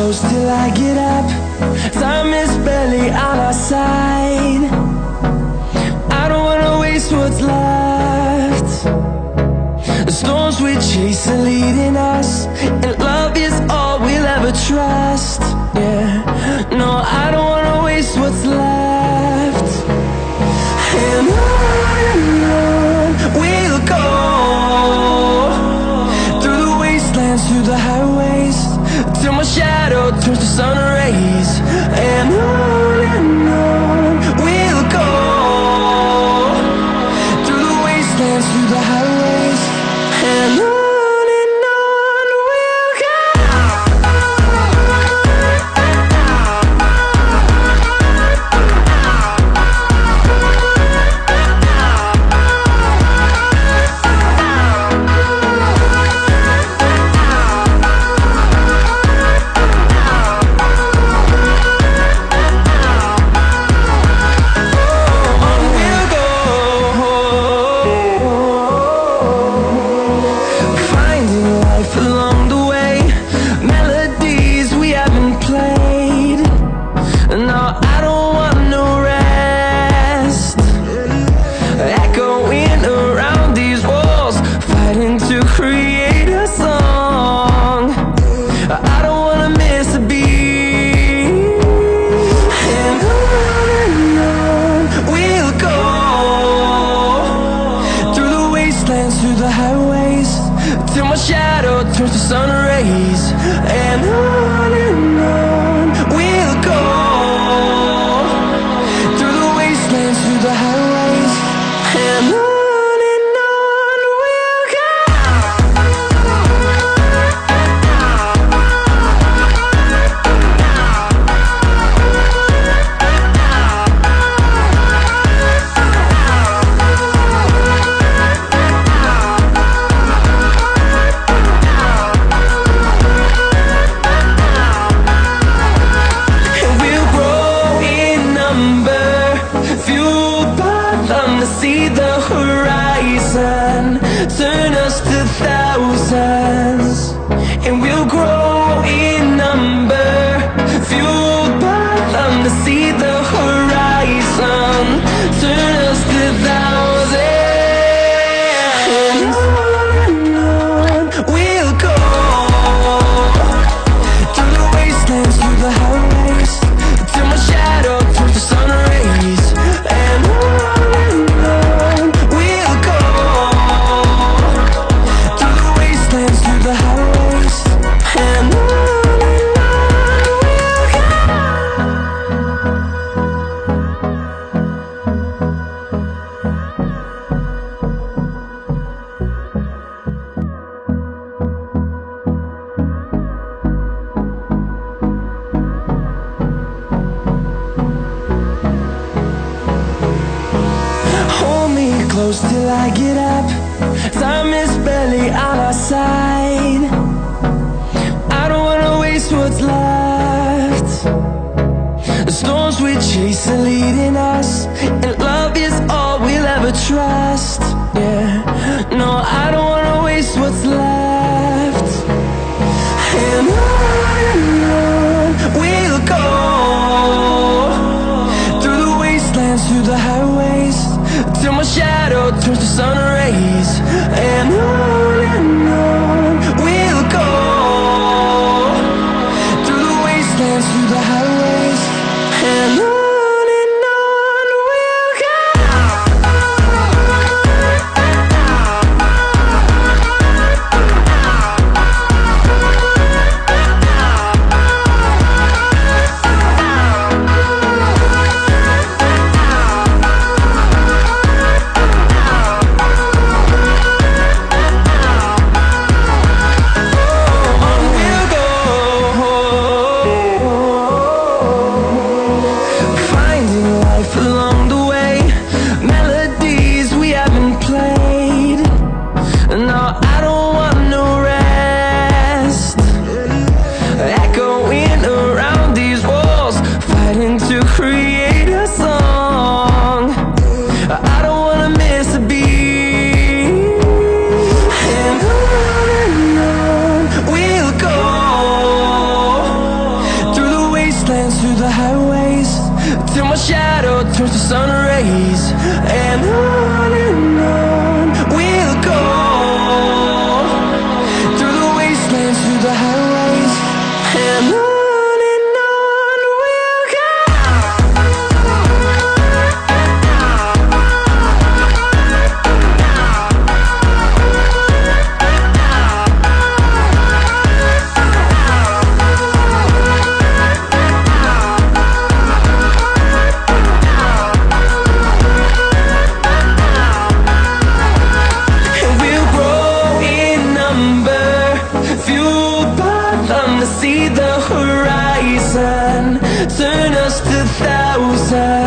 close till I get up. Time is barely on our side. I don't wanna waste what's left. The storms we chase are leading us, and love is all we'll ever trust. Yeah, no, I don't wanna waste what's left. And on we'll go, through the wastelands, through the highways, till my shadow turns to sun rays. And on we'll go, through the wastelands, through the highways, and on we'll go. Through the highways, till my shadow turns to sun rays. And on we'll go, through the wastelands, through the highways, and on we'll go. See the horizon, turn us to thousands, and we'll grow in number, fueled by them to see the horizon, turn us to thousands, and on we'll go, through the wastelands, through the highways, till my shadow turns to sun rays. And close till I get up. Time is barely on our side. I don't wanna waste what's left. The storms we chase are leading us, and love is all we'll ever trust. Yeah, no, I don't wanna waste what's left. And on we'll go, through the wastelands, through the highways, till my shadow turns to sun rays. Biasanya